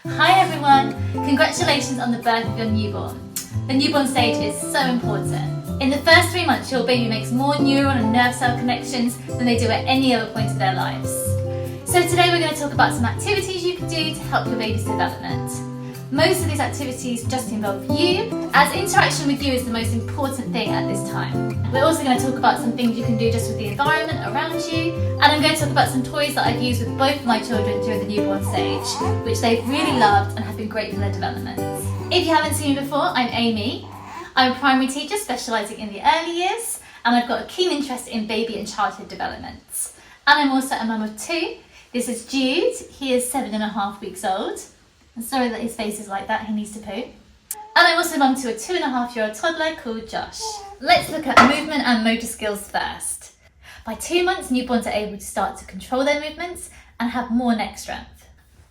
Hi everyone! Congratulations on the birth of your newborn. The newborn stage is so important. In the first 3 months, your baby makes more neuron and nerve cell connections than they do at any other point of their lives. So today we're going to talk about some activities you can do to help your baby's development. Most of these activities just involve you, as interaction with you is the most important thing at this time. We're also going to talk about some things you can do just with the environment around you, and I'm going to talk about some toys that I've used with both of my children during the newborn stage, which they've really loved and have been great for their development. If you haven't seen me before, I'm Amy. I'm a primary teacher specialising in the early years, and I've got a keen interest in baby and childhood development. And I'm also a mum of 2. This is Jude. He is 7.5 weeks old. I'm sorry that his face is like that, he needs to poo. And I'm also mum to a 2.5-year-old toddler called Josh. Let's look at movement and motor skills first. By 2 months, newborns are able to start to control their movements and have more neck strength.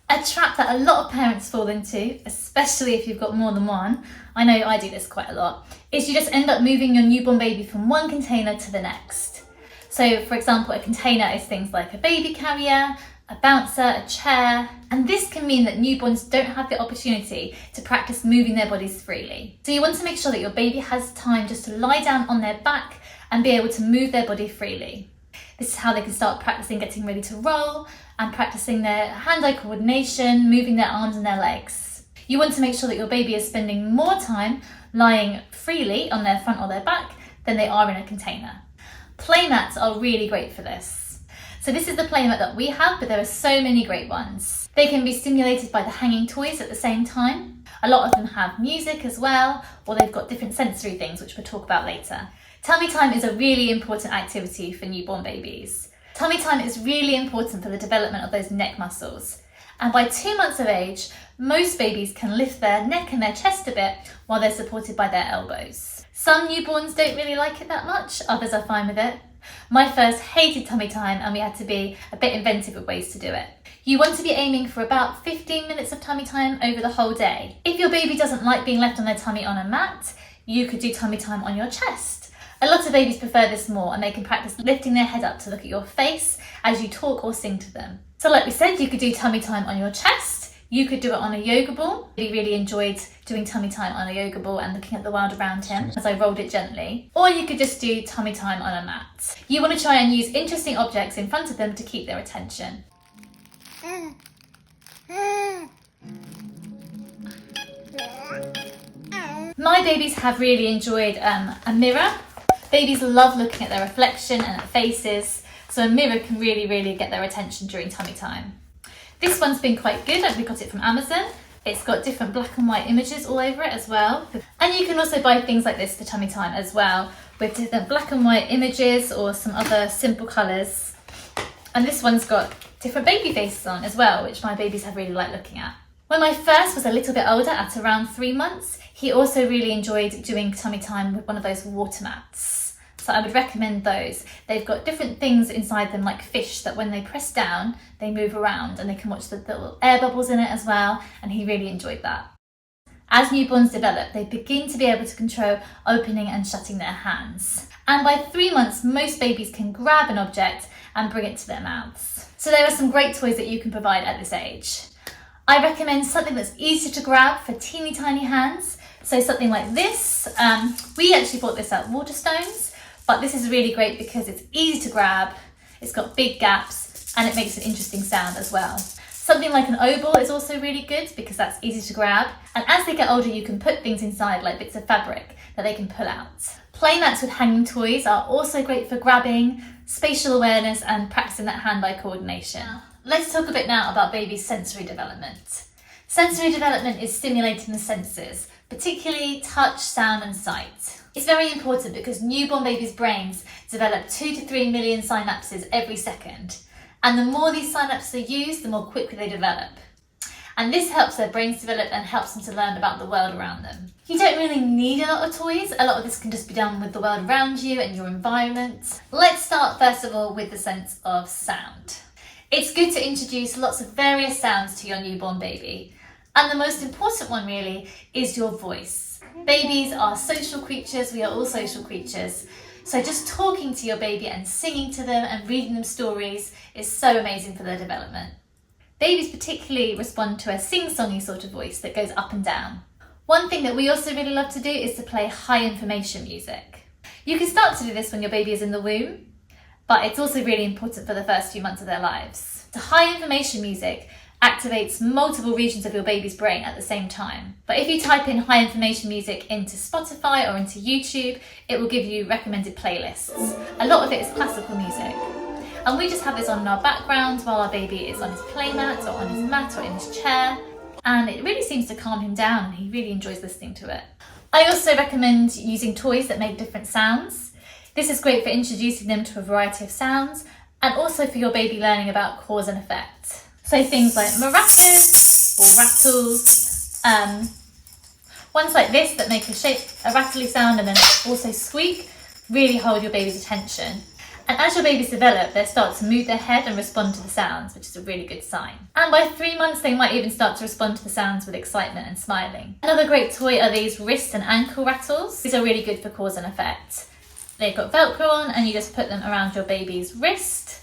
A trap that a lot of parents fall into, especially if you've got more than one, I know I do this quite a lot, is you just end up moving your newborn baby from one container to the next. So for example, a container is things like a baby carrier, a bouncer, a chair, and this can mean that newborns don't have the opportunity to practice moving their bodies freely. So you want to make sure that your baby has time just to lie down on their back and be able to move their body freely. This is how they can start practicing getting ready to roll and practicing their hand-eye coordination, moving their arms and their legs. You want to make sure that your baby is spending more time lying freely on their front or their back than they are in a container. Playmats are really great for this. So this is the playmat that we have, but there are so many great ones. They can be stimulated by the hanging toys at the same time. A lot of them have music as well, or they've got different sensory things, which we'll talk about later. Tummy time is a really important activity for newborn babies. Tummy time is really important for the development of those neck muscles. And by 2 months of age, most babies can lift their neck and their chest a bit while they're supported by their elbows. Some newborns don't really like it that much, others are fine with it. My first hated tummy time, and we had to be a bit inventive with ways to do it. You want to be aiming for about 15 minutes of tummy time over the whole day. If your baby doesn't like being left on their tummy on a mat, you could do tummy time on your chest. A lot of babies prefer this more, and they can practice lifting their head up to look at your face as you talk or sing to them. So like we said, you could do tummy time on your chest. You could do it on a yoga ball. I really enjoyed doing tummy time on a yoga ball and looking at the world around him as I rolled it gently. Or you could just do tummy time on a mat. You want to try and use interesting objects in front of them to keep their attention. My babies have really enjoyed a mirror. Babies love looking at their reflection and at faces, so a mirror can really get their attention during tummy time. This one's been quite good, we got it from Amazon. It's got different black and white images all over it as well. And you can also buy things like this for tummy time as well, with different black and white images or some other simple colours. And this one's got different baby faces on as well, which my babies have really liked looking at. When my first was a little bit older, at around 3 months, he also really enjoyed doing tummy time with one of those water mats. So I would recommend those. They've got different things inside them like fish that when they press down, they move around and they can watch the little air bubbles in it as well, and he really enjoyed that. As newborns develop, they begin to be able to control opening and shutting their hands. And by 3 months, most babies can grab an object and bring it to their mouths. So there are some great toys that you can provide at this age. I recommend something that's easy to grab for teeny tiny hands. So something like this. We actually bought this at Waterstones. But this is really great because it's easy to grab, it's got big gaps, and it makes an interesting sound as well. Something like an oval is also really good because that's easy to grab. And as they get older, you can put things inside like bits of fabric that they can pull out. Playmats with hanging toys are also great for grabbing, spatial awareness, and practicing that hand-eye coordination. Let's talk a bit now about baby's sensory development. Sensory development is stimulating the senses, particularly touch, sound, and sight. It's very important because newborn babies' brains develop 2 to 3 million synapses every second. And the more these synapses are used, the more quickly they develop. And this helps their brains develop and helps them to learn about the world around them. You don't really need a lot of toys. A lot of this can just be done with the world around you and your environment. Let's start first of all with the sense of sound. It's good to introduce lots of various sounds to your newborn baby. And the most important one really is your voice. Babies are social creatures, we are all social creatures. So just talking to your baby and singing to them and reading them stories is so amazing for their development. Babies particularly respond to a sing-songy sort of voice that goes up and down. One thing that we also really love to do is to play high information music. You can start to do this when your baby is in the womb, but it's also really important for the first few months of their lives. So high information music activates multiple regions of your baby's brain at the same time. But if you type in high information music into Spotify or into YouTube, it will give you recommended playlists. A lot of it is classical music. And we just have this on in our background while our baby is on his playmat or on his mat or in his chair. And it really seems to calm him down and he really enjoys listening to it. I also recommend using toys that make different sounds. This is great for introducing them to a variety of sounds and also for your baby learning about cause and effect. So things like maracas or rattles, ones like this that make a rattly sound and then also squeak, really hold your baby's attention. And as your babies develop, they start to move their head and respond to the sounds, which is a really good sign. And by 3 months, they might even start to respond to the sounds with excitement and smiling. Another great toy are these wrist and ankle rattles. These are really good for cause and effect. They've got Velcro on and you just put them around your baby's wrist.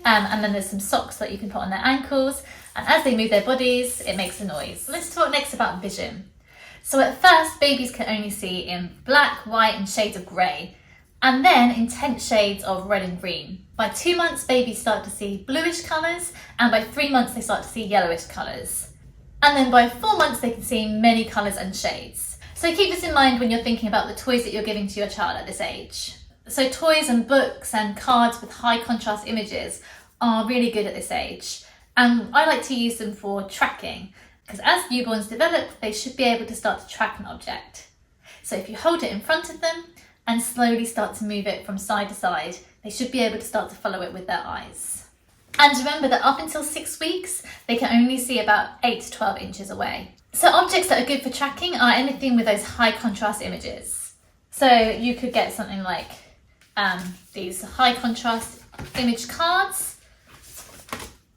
And then there's some socks that you can put on their ankles. And as they move their bodies, it makes a noise. Let's talk next about vision. So at first, babies can only see in black, white and shades of grey. And then intense shades of red and green. By 2 months, babies start to see bluish colours. And by 3 months, they start to see yellowish colours. And then by 4 months, they can see many colours and shades. So keep this in mind when you're thinking about the toys that you're giving to your child at this age. So toys and books and cards with high contrast images are really good at this age. And I like to use them for tracking, because as newborns develop, they should be able to start to track an object. So if you hold it in front of them and slowly start to move it from side to side, they should be able to start to follow it with their eyes. And remember that up until 6 weeks, they can only see about 8 to 12 inches away. So objects that are good for tracking are anything with those high contrast images. So you could get something like these high contrast image cards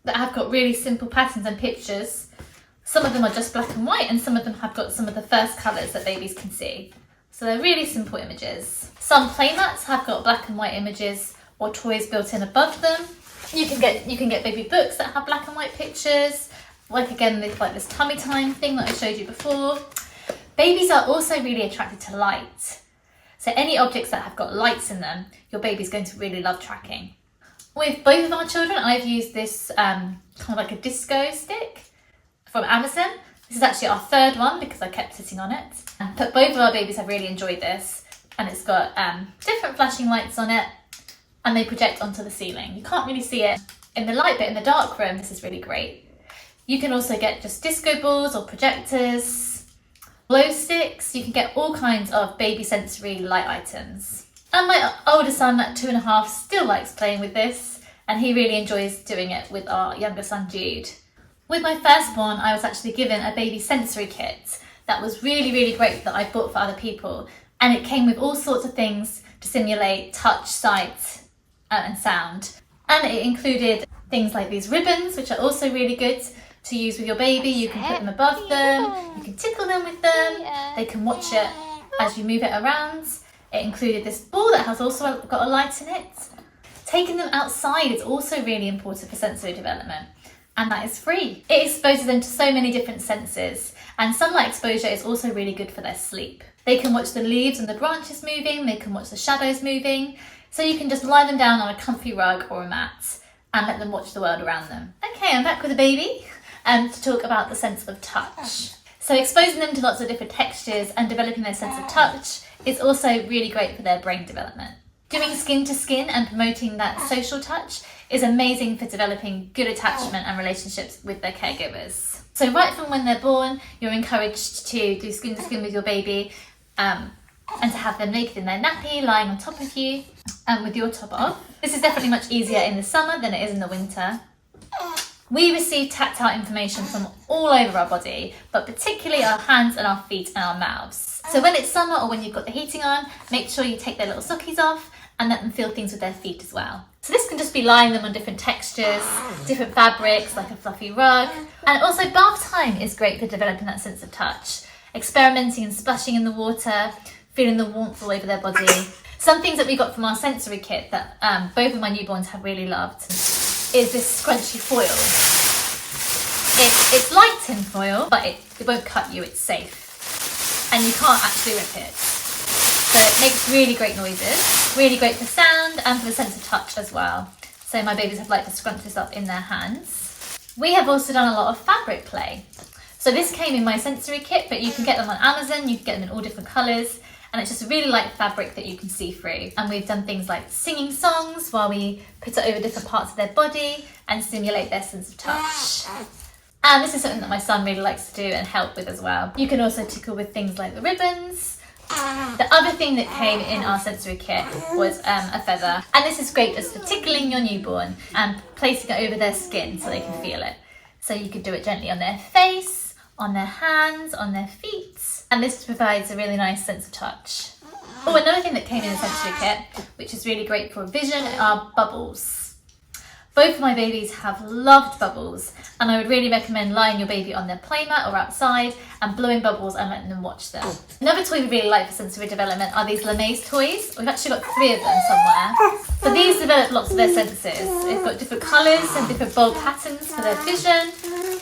that have got really simple patterns and pictures. Some of them are just black and white and some of them have got some of the first colours that babies can see. So they're really simple images. Some playmats have got black and white images or toys built in above them. You can get baby books that have black and white pictures, like again like this tummy time thing that I showed you before. Babies are also really attracted to light. So any objects that have got lights in them, your baby's going to really love tracking. With both of our children, I've used this kind of like a disco stick from Amazon. This is actually our third one because I kept sitting on it. But both of our babies have really enjoyed this. And it's got different flashing lights on it and they project onto the ceiling. You can't really see it in the light, but in the dark room, this is really great. You can also get just disco balls or projectors, glow sticks. You can get all kinds of baby sensory light items. And my older son at 2.5 still likes playing with this and he really enjoys doing it with our younger son Jude. With my firstborn, I was actually given a baby sensory kit that was really, really great that I bought for other people. And it came with all sorts of things to simulate touch, sight and sound. And it included things like these ribbons, which are also really good to use with your baby. You can put them above them, you can tickle them with them, they can watch it as you move it around. It included this ball that has also got a light in it. Taking them outside is also really important for sensory development, and that is free. It exposes them to so many different senses, and sunlight exposure is also really good for their sleep. They can watch the leaves and the branches moving, they can watch the shadows moving, so you can just lie them down on a comfy rug or a mat and let them watch the world around them. Okay, I'm back with the baby to talk about the sense of touch. So exposing them to lots of different textures and developing their sense of touch is also really great for their brain development. Doing skin to skin and promoting that social touch is amazing for developing good attachment and relationships with their caregivers. So right from when they're born, you're encouraged to do skin to skin with your baby and to have them naked in their nappy, lying on top of you and with your top off. This is definitely much easier in the summer than it is in the winter. We receive tactile information from all over our body, but particularly our hands and our feet and our mouths. So when it's summer or when you've got the heating on, make sure you take their little sockies off and let them feel things with their feet as well. So this can just be lying them on different textures, different fabrics like a fluffy rug. And also bath time is great for developing that sense of touch. Experimenting and splashing in the water, feeling the warmth all over their body. Some things that we got from our sensory kit that both of my newborns have really loved is this scrunchy foil. It's like tin foil, but it won't cut you, it's safe. And you can't actually rip it. So it makes really great noises, really great for sound and for the sense of touch as well. So my babies have liked to scrunch this up in their hands. We have also done a lot of fabric play. So this came in my sensory kit, but you can get them on Amazon, you can get them in all different colours, and it's just a really light fabric that you can see through. And we've done things like singing songs while we put it over different parts of their body and stimulate their sense of touch. And this is something that my son really likes to do and help with as well. You can also tickle with things like the ribbons. The other thing that came in our sensory kit was a feather, and this is great just for tickling your newborn and placing it over their skin so they can feel it. So you could do it gently on their face, on their hands, on their feet, and this provides a really nice sense of touch. Oh, another thing that came in the sensory kit, which is really great for vision, are bubbles. Both of my babies have loved bubbles, and I would really recommend lying your baby on their playmat or outside and blowing bubbles and letting them watch them. Another toy we really like for sensory development are these LeMaze toys. We've actually got 3 of them somewhere. But these develop lots of their senses. They've got different colours and different bold patterns for their vision.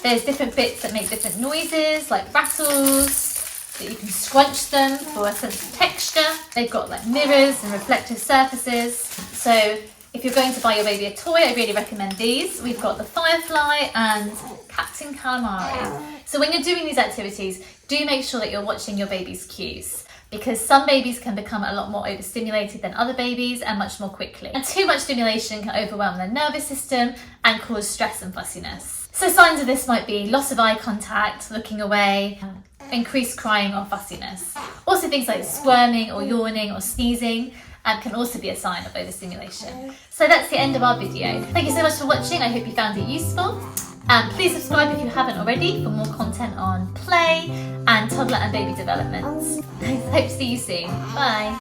There's different bits that make different noises, like rattles, that you can scrunch them for a sense of texture. They've got like mirrors and reflective surfaces. So if you're going to buy your baby a toy, I really recommend these. We've got the Firefly and Captain Calamari. So when you're doing these activities, do make sure that you're watching your baby's cues, because some babies can become a lot more overstimulated than other babies and much more quickly. And too much stimulation can overwhelm their nervous system and cause stress and fussiness. So signs of this might be loss of eye contact, looking away, increased crying or fussiness. Also things like squirming or yawning or sneezing can also be a sign of overstimulation. So that's the end of our video. Thank you so much for watching. I hope you found it useful. Please subscribe if you haven't already for more content on play and toddler and baby development. I hope to see you soon. Bye.